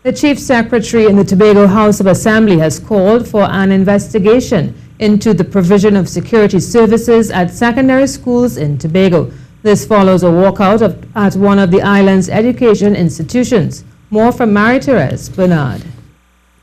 The Chief Secretary in the Tobago House of Assembly has called for an investigation into the provision of security services at secondary schools in Tobago. This follows a walkout at one of the island's education institutions. More from Therese Bernard.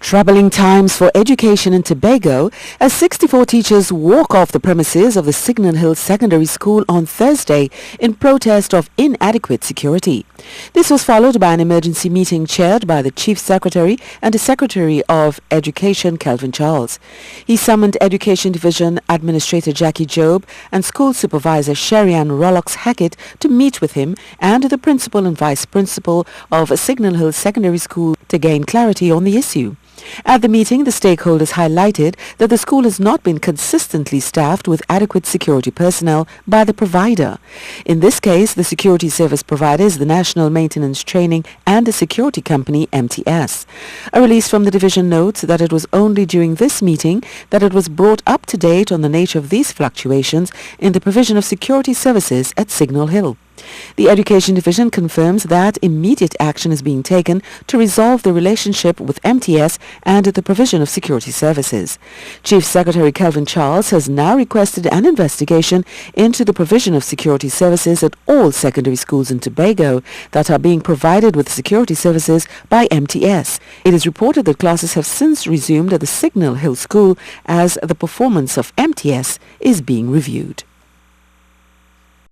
Troubling times for education in Tobago as 64 teachers walk off the premises of the Signal Hill Secondary School on Thursday in protest of inadequate security. This was followed by an emergency meeting chaired by the Chief Secretary and the Secretary of Education, Kelvin Charles. He summoned Education Division Administrator Jackie Job and School Supervisor Sherry-Ann Rollox-Hackett to meet with him and the Principal and Vice Principal of Signal Hill Secondary School to gain clarity on the issue. At the meeting, the stakeholders highlighted that the school has not been consistently staffed with adequate security personnel by the provider. In this case, the security service provider is the National Maintenance Training and Security Company, MTS. A release from the division notes that it was only during this meeting that it was brought up to date on the nature of these fluctuations in the provision of security services at Signal Hill. The Education Division confirms that immediate action is being taken to resolve the relationship with MTS and the provision of security services. Chief Secretary Kelvin Charles has now requested an investigation into the provision of security services at all secondary schools in Tobago that are being provided with security services by MTS. It is reported that classes have since resumed at the Signal Hill School as the performance of MTS is being reviewed.